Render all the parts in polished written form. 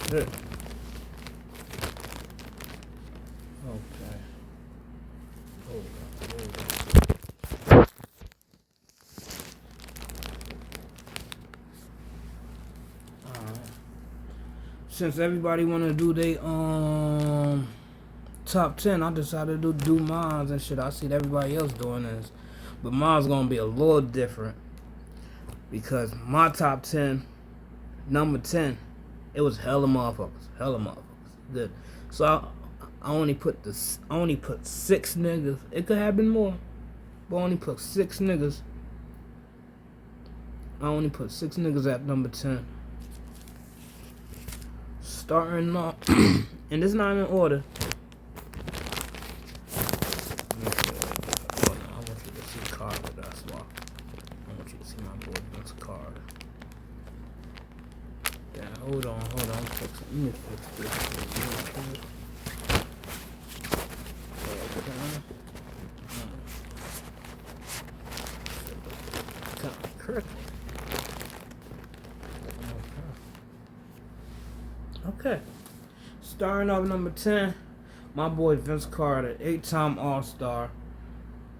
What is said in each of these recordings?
shit. Okay. Hold on. Alright. Since everybody wanna do they top 10, I decided to do mine and shit. I see everybody else doing this, but mine's gonna be a little different because my top 10, number 10, it was hella motherfuckers, good. So I only put 6 niggas. It could have been more, but I only put 6 niggas. I only put 6 niggas at number 10. Starting off, and it's not in order. I want you to see Carter, that's why. I want you to see my boy Vince Carter. Yeah, hold on. Let me fix this. Okay. Starting off number 10, my boy Vince Carter, 8-time All-Star,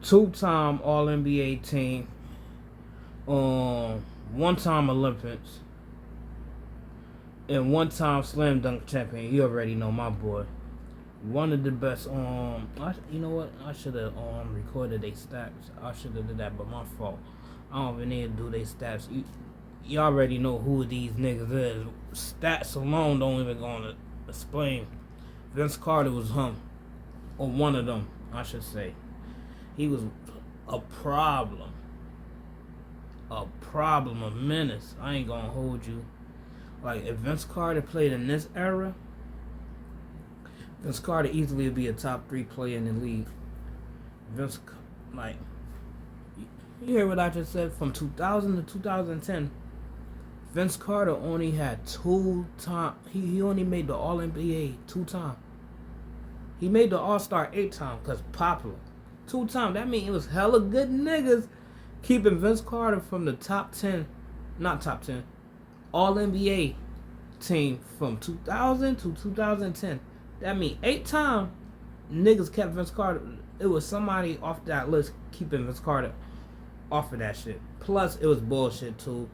2-time All-NBA team, 1-time Olympics, and 1-time Slam Dunk champion. You already know my boy. One of the best. You know what? I should have recorded their stats. I should have did that, but my fault. I don't even need to do their stats. You already know who these niggas is. Stats alone don't even gonna explain. Vince Carter was him, or one of them, I should say. He was a problem, a menace. I ain't gonna hold you. Like, if Vince Carter played in this era, Vince Carter easily would be a top 3 player in the league. Like, you hear what I just said? From 2000 to 2010, Vince Carter only had 2 times. He only made the All-NBA 2 times. He made the All-Star 8 times because popular. 2 times. That means it was hella good niggas keeping Vince Carter from the top 10, not top 10, All-NBA team from 2000 to 2010. That means 8 times niggas kept Vince Carter. It was somebody off that list keeping Vince Carter off of that shit. Plus, it was bullshit too.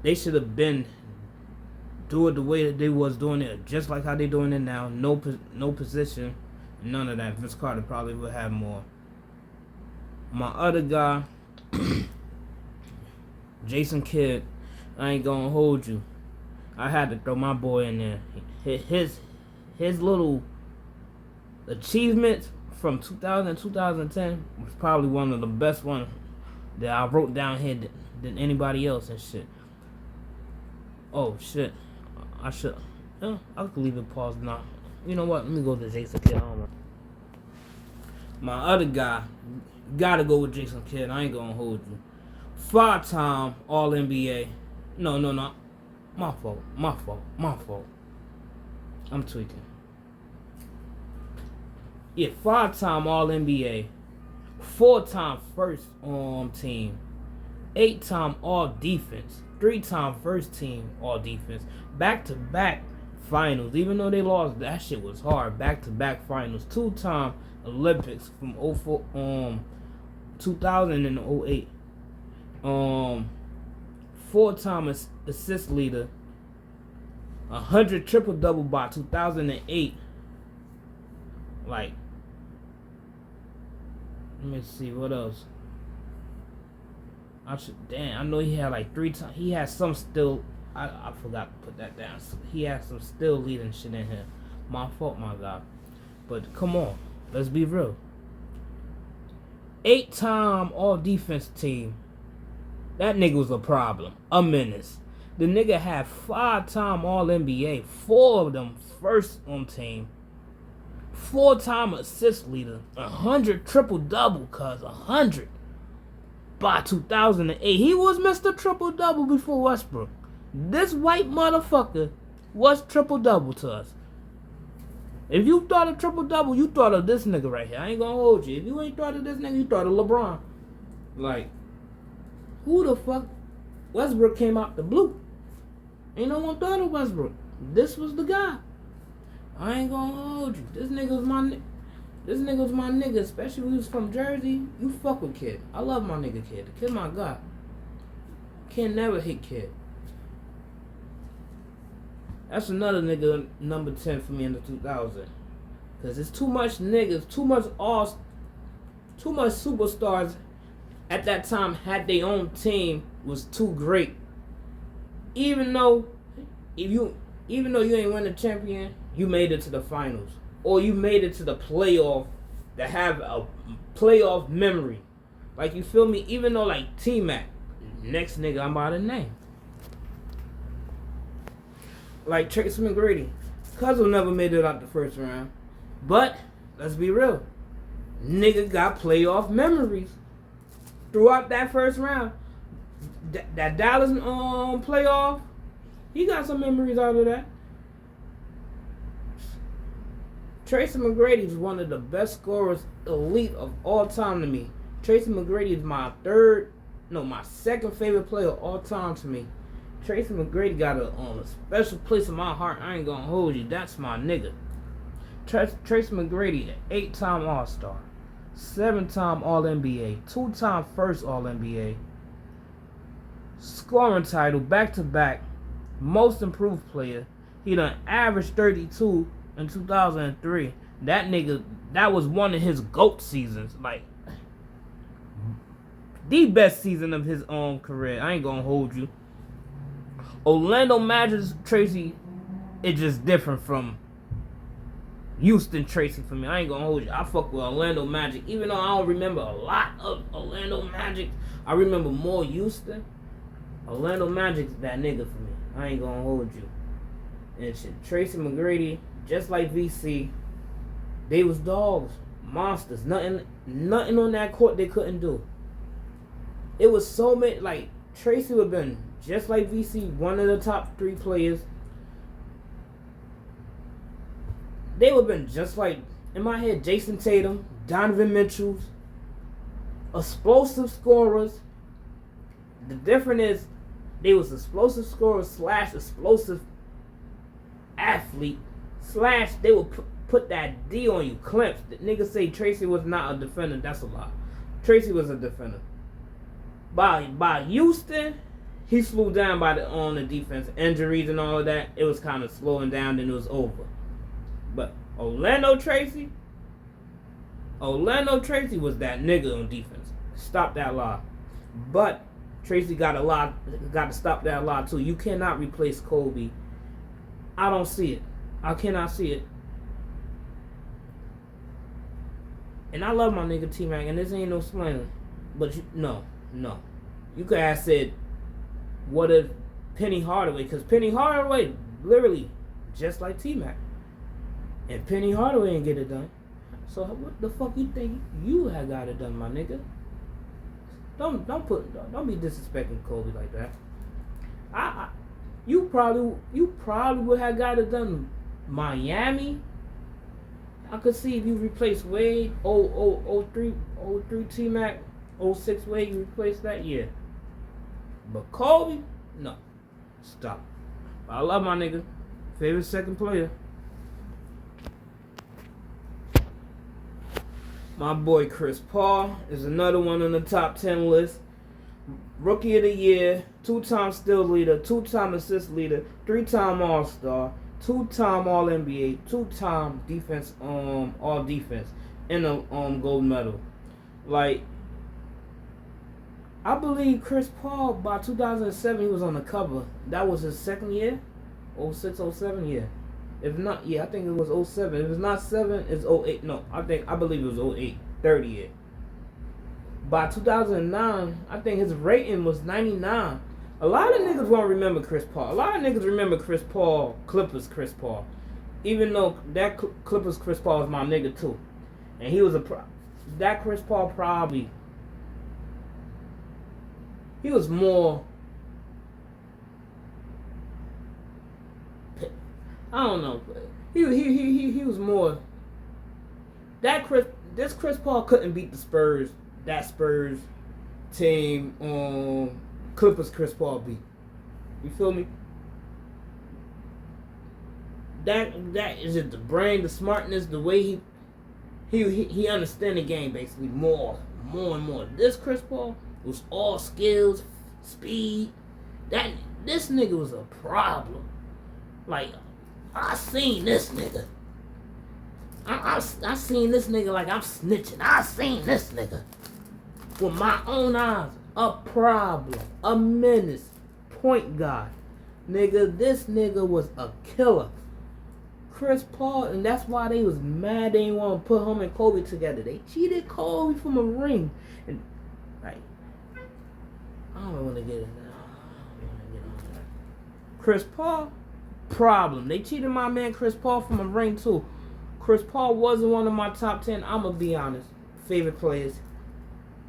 They should have been do it the way that they was doing it, just like how they doing it now. No position, none of that. Vince Carter probably would have more. My other guy, Jason Kidd, I ain't gonna hold you. I had to throw my boy in there. His little achievements from 2000 to 2010 was probably one of the best ones that I wrote down here than anybody else and shit. Oh shit, I should. I could leave it paused now. You know what? Let me go to Jason Kidd. My other guy, gotta go with Jason Kidd. I ain't gonna hold you. 5-time All-NBA. No. My fault. I'm tweaking. Yeah, 5-time All-NBA. 4-time first team. 8-time All-Defense. 3-time first team All-Defense. Back-to-back finals. Even though they lost, that shit was hard. Back-to-back finals. 2-time Olympics from 2000 and 08. 4-time assist leader. 100 triple-double by 2008. Like, let me see what else. I know he had like 3 times. He had some still. I forgot to put that down. He had some still leading shit in here. My fault, my God. But come on, let's be real. 8-time All-Defense team. That nigga was a problem, a menace. The nigga had 5-time All-NBA, 4 of them first on team. 4-time assist leader, 100 triple-double, 100 by 2008. He was Mr. Triple-Double before Westbrook. This white motherfucker was triple-double to us. If you thought of triple-double, you thought of this nigga right here. I ain't gonna hold you. If you ain't thought of this nigga, you thought of LeBron. Like, who the fuck? Westbrook came out the blue. Ain't no one thought of Westbrook. this was the guy. I ain't gonna hold you. This nigga was my nigga, especially when he was from Jersey. You fuck with Kid. I love my nigga Kid. The Kid my God. Can't never hate Kid. That's another nigga number 10 for me in the 2000s. Cause it's too much niggas, too much superstars at that time had their own team was too great. Even though you ain't win the champion, you made it to the finals. Or you made it to the playoff that have a playoff memory. Like, you feel me? Even though, like, T-Mac, next nigga I'm about to name. Like Tracy McGrady. Cuzzo never made it out the first round. But, let's be real. Nigga got playoff memories. Throughout that first round. That Dallas playoff, he got some memories out of that. Tracy McGrady is one of the best scorers, elite of all time to me. Tracy McGrady is my second favorite player of all time to me. Tracy McGrady got a special place in my heart. I ain't gonna hold you. That's my nigga. Tracy McGrady, 8-time All-Star, 7-time All-NBA, 2-time first All-NBA, scoring title, back-to-back, most improved player. He done averaged 32 in 2003. That nigga, that was one of his GOAT seasons. Like, the best season of his own career. I ain't gonna hold you. Orlando Magic's Tracy is just different from Houston Tracy for me. I ain't gonna hold you. I fuck with Orlando Magic. Even though I don't remember a lot of Orlando Magic, I remember more Houston. Orlando Magic's that nigga for me. I ain't gonna hold you. And shit, Tracy McGrady, just like VC, they was dogs, monsters. Nothing on that court they couldn't do. It was so many. Like, Tracy would have been just like VC, one of the top 3 players. They would have been just like, in my head, Jason Tatum, Donovan Mitchell, explosive scorers. The difference is, they was explosive scorers / explosive athlete / they would put that D on you, clamps. The niggas say Tracy was not a defender. That's a lie. Tracy was a defender. By Houston, he slowed down on the defense. Injuries and all of that, it was kind of slowing down, then it was over. But Orlando Tracy was that nigga on defense. Stop that lie. But Tracy got to stop that lie too. You cannot replace Kobe. I don't see it. I cannot see it. And I love my nigga T-Mac, and this ain't no slander. But no. You could have said, what if Penny Hardaway? Because Penny Hardaway, literally, just like T-Mac. And Penny Hardaway ain't get it done. So what the fuck you think you had got it done, my nigga? Don't be disrespecting Kobe like that. You probably would have got it done. Miami, I could see if you replace Wade, 03 T-Mac, 06 Wade, you replace that, yeah. But Kobe, no. Stop. I love my nigga. Favorite second player. My boy Chris Paul is another one on the top 10 list. Rookie of the Year, 2-time steal leader, 2-time assist leader, 3-time All-Star, 2-time All-NBA, 2-time defense, All Defense, and a gold medal. Like, I believe Chris Paul, by 2007, he was on the cover. That was his second year? 06, 07 year. If not, yeah, I think it was 07. If it's not 7, it's 08. No, I believe it was 08, third year. By 2009, I think his rating was 99. A lot of niggas won't remember Chris Paul. A lot of niggas remember Chris Paul, Clippers Chris Paul. Even though that Clippers Chris Paul was my nigga too. And he was that Chris Paul probably, he was more, I don't know. He was more, this Chris Paul couldn't beat the Spurs. That Spurs team Clippers Chris Paul beat. You feel me? that is just the brain, the smartness, the way he understand the game basically more and more. This Chris Paul was all skills, speed. This nigga was a problem. Like, I seen this nigga. I seen this nigga like I'm snitching. I seen this nigga with my own eyes. A problem. A menace. Point guard. Nigga, this nigga was a killer. Chris Paul, and that's why they was mad they didn't want to put him and Kobe together. They cheated Kobe from a ring. And, like, I don't want to get it now. Chris Paul, problem. They cheated my man Chris Paul from a ring too. Chris Paul wasn't one of my top 10, I'm going to be honest, favorite players.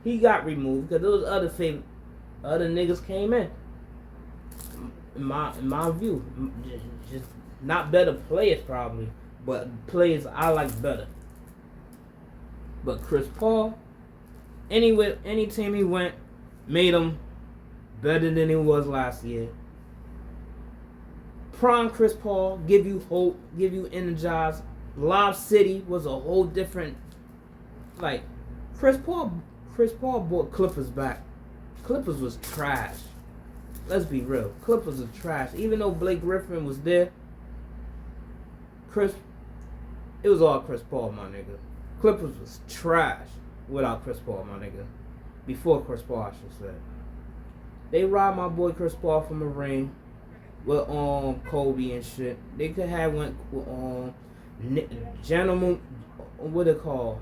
He got removed because those other niggas came in. In my view, just not better players probably, but players I like better. But Chris Paul, any team he went, made him better than he was last year. Prime Chris Paul, give you hope, give you energize. Lob City was a whole different, like, Chris Paul brought Clippers back. Clippers was trash. Let's be real. Clippers was trash. Even though Blake Griffin was there, it was all Chris Paul, my nigga. Clippers was trash without Chris Paul, my nigga. Before Chris Paul, I should say. They robbed my boy Chris Paul from the ring with Kobe and shit. They could have went gentlemen, what they call,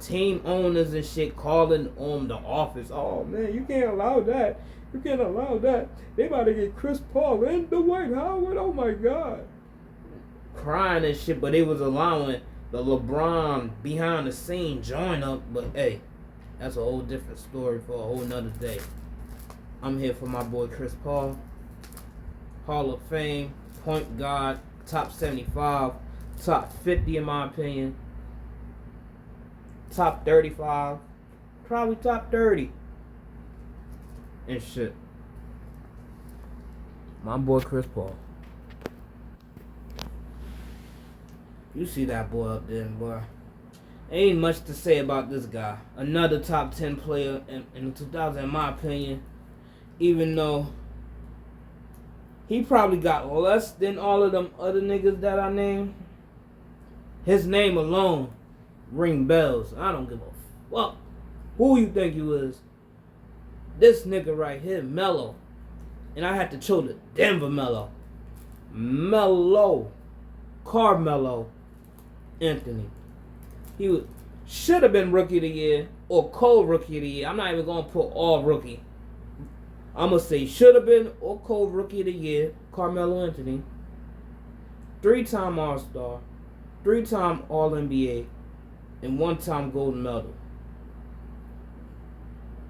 team owners and shit calling the office. Oh man, you can't allow that. You can't allow that. They about to get Chris Paul and Dwight Howard. Oh my God. Crying and shit, but they was allowing the LeBron behind the scene join up. But hey, that's a whole different story for a whole nother day. I'm here for my boy Chris Paul. Hall of Fame, point guard, top 75, top 50 in my opinion, top 35, probably top 30, and shit. My boy Chris Paul. You see that boy up there, boy. Ain't much to say about this guy. Another top 10 player in 2000, in my opinion, even though he probably got less than all of them other niggas that I named. His name alone ring bells. I don't give a fuck who you think you is. This nigga right here, Melo. And I had to choose the Denver Melo. Carmelo Anthony. He should have been Rookie of the Year or co-Rookie of the Year. I'm not even going to put all rookie. I'm going to say should have been or co-Rookie of the Year, Carmelo Anthony. 3-time All-Star, 3-time All-NBA, and 1-time Gold Medal.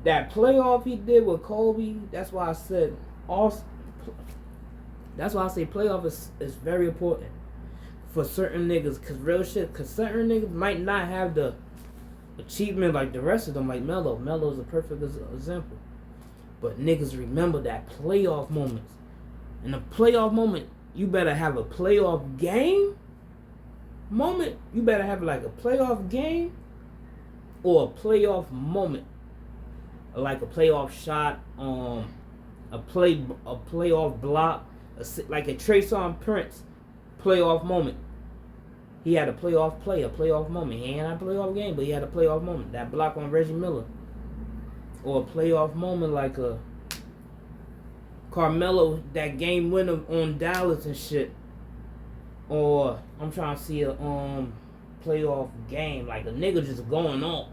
That playoff he did with Kobe, that's why I said playoff is very important for certain niggas, because certain niggas might not have the achievement like the rest of them, like Melo. Melo's a perfect example. But niggas remember that playoff moments. In a playoff moment, you better have a playoff game moment. You better have like a playoff game or a playoff moment. Like a playoff shot, a playoff block, like a Trayshawn Prince playoff moment. He had a playoff play, a playoff moment. He ain't had a playoff game, but he had a playoff moment. That block on Reggie Miller. Or a playoff moment like a Carmelo, that game winner on Dallas and shit. Or I'm trying to see a playoff game, like a nigga just going off.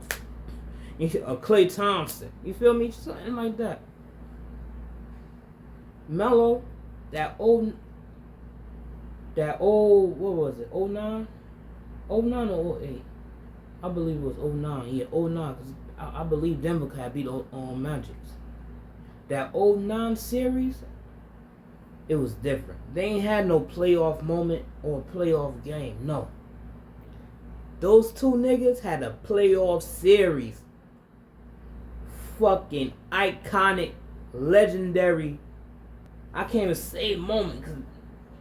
A Klay Thompson. You feel me? Something like that. Melo, that old, what was it? 09? 09 or 08? I believe it was 09. Yeah, 09. Because I believe Denver had beat Magic. That 09 series, it was different. They ain't had no playoff moment or playoff game. No. Those two niggas had a playoff series. Fucking iconic, legendary. I can't even say moment because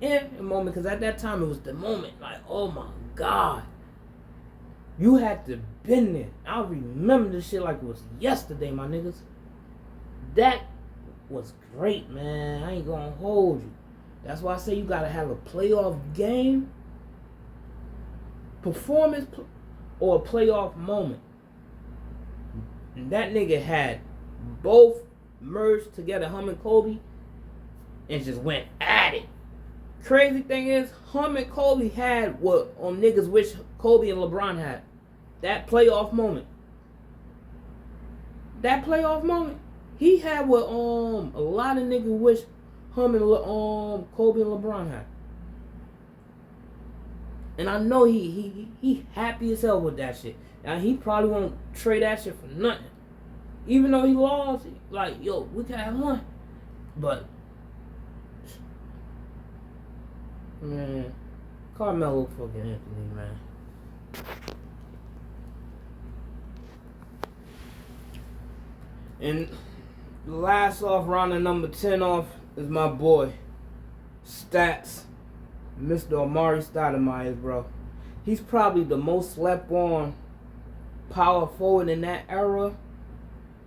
in a moment, because at that time it was the moment. Like, oh my God. You had to been there. I remember this shit like it was yesterday, my niggas. That was great, man. I ain't gonna hold you. That's why I say you gotta have a playoff game, performance, or a playoff moment. And that nigga had both merged together, him and Kobe, and just went at it. Crazy thing is, him and Kobe had what niggas wish Kobe and LeBron had. That playoff moment. That playoff moment. He had what a lot of niggas wish him and Kobe and LeBron had. And I know he happy as hell with that shit. And he probably won't trade that shit for nothing. Even though he lost, like, yo, we can have one. But man, Carmelo fucking Anthony, man. And last off, rounding number 10 off, is my boy, Stats, Mr. Amari Stoudemire, bro. He's probably the most slept on power forward in that era.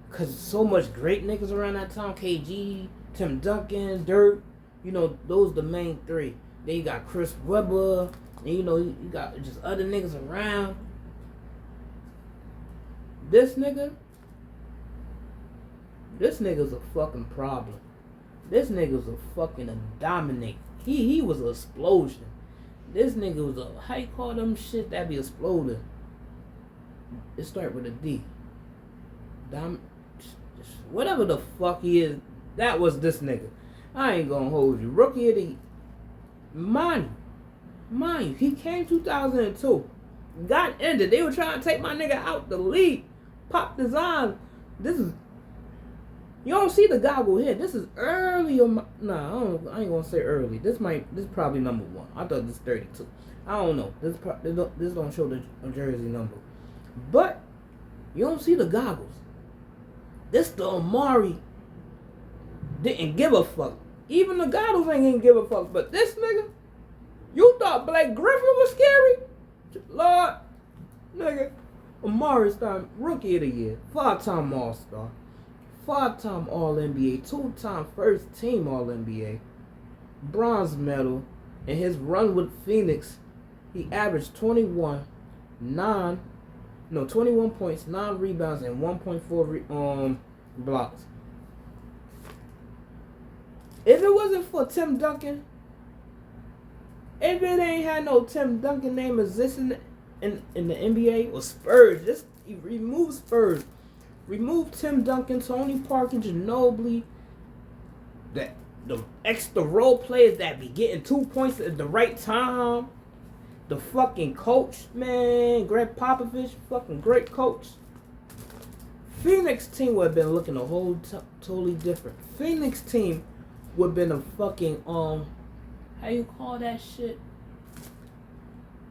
Because so much great niggas around that time. KG, Tim Duncan, Dirk. You know, those the main three. Then you got Chris Webber. And you know, you got just other niggas around. This nigga's a fucking problem. This nigga's a fucking dominate. He was an explosion. This nigga was a, how you call them shit that be exploding? It start with a D. Whatever the fuck he is, that was this nigga. I ain't gonna hold you. Rookie of the, mind you, he came 2002. Got ended. They were trying to take my nigga out the league. Pop design. This is, you don't see the goggle here. This is early. I ain't gonna say early. This probably number 1. I thought this 32. I don't know. This don't show the jersey number. But you don't see the goggles. This the Amari didn't give a fuck. Even the goggles ain't give a fuck. But this nigga, you thought Blake Griffin was scary? Lord, nigga, Amari Stoudemire, Rookie of the Year, 5-time All-Star. 5-time All-NBA, 2-time first team All-NBA, bronze medal. In his run with Phoenix, he averaged 21 points, 9 rebounds, and 1.4 blocks. If it wasn't for Tim Duncan, if it ain't had no Tim Duncan name existing in the NBA, or Spurs, just remove Spurs. Remove Tim Duncan, Tony Parker, Ginobili, the extra role players that be getting 2 points at the right time. The fucking coach, man, Greg Popovich, fucking great coach. Phoenix team would have been looking a whole totally different. Phoenix team would have been a fucking how you call that shit?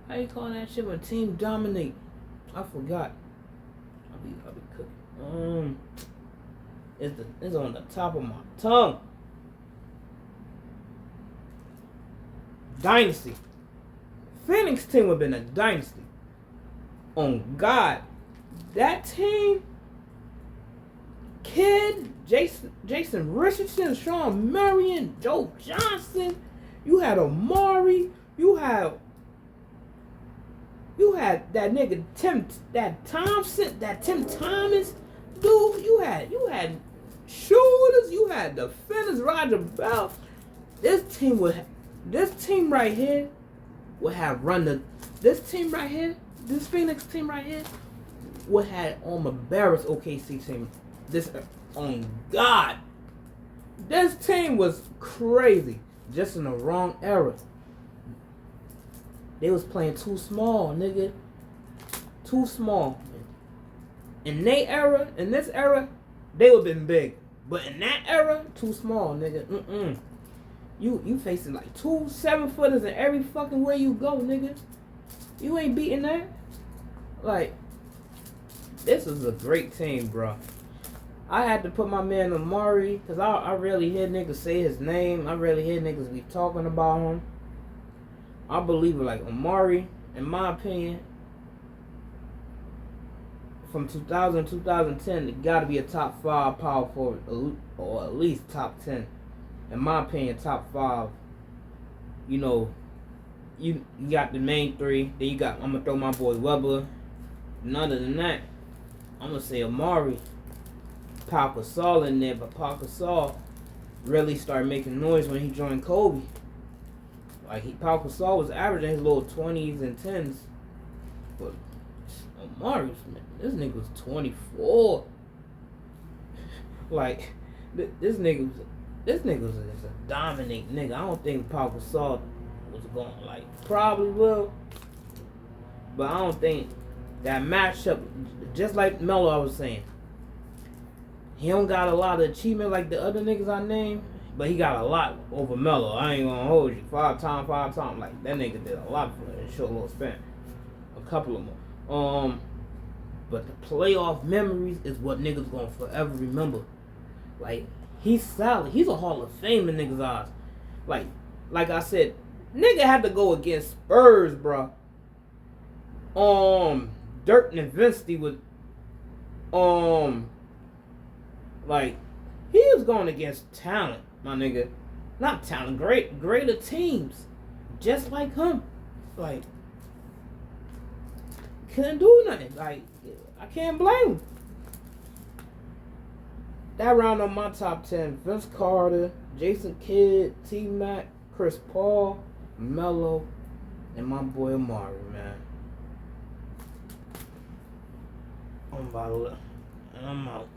How you call that shit when team dominate? I forgot. I'll be cooking. It's on the top of my tongue. Dynasty. Phoenix team would have been a dynasty. On God. That team, Kidd, Jason Richardson, Sean Marion, Joe Johnson. You had Amari. You had that nigga Tim Thomas. Dude, you had shooters, you had defenders, Roger Bell. This team right here would have run this Phoenix team right here would have embarrassed OKC team. On God. This team was crazy. Just in the wrong era. They was playing too small, nigga. Too small. In this era, they would have been big. But in that era, too small, nigga. You facing like 2 7-footers in every fucking way you go, nigga. You ain't beating that. Like, this is a great team, bro. I had to put my man Amari, because I rarely hear niggas say his name. I rarely hear niggas be talking about him. I believe it, like Amari, in my opinion, from 2000 to 2010, it got to be a top 5 power forward, or at least top 10. In my opinion, top 5. You know, you got the main 3. Then you got, I'm going to throw my boy Weber. And other than that, I'm going to say Amari. Pau Gasol in there, but Pau Gasol really started making noise when he joined Kobe. Like, Pau Gasol was averaging his little 20s and 10s. But Amari, man, this nigga was 24. Like, this nigga was a dominant nigga. I don't think Pau Gasol was going, like, probably will. But I don't think that matchup, just like Melo I was saying, he don't got a lot of achievement like the other niggas I named, but he got a lot over Melo. I ain't gonna hold you. 5 times. Like, that nigga did a lot for a short little span. A couple of more. But the playoff memories is what niggas gonna forever remember. Like, he's solid. He's a Hall of Fame in niggas' eyes. Like I said, nigga had to go against Spurs, bro. Dirk Nowitzki with, like, he was going against talent, my nigga. Not talent, greater teams. Just like him. Like, couldn't do nothing. Like, I can't blame him. That round on my top 10, Vince Carter, Jason Kidd, T-Mac, Chris Paul, Melo, and my boy Amari, man. I'm about to, and I'm out.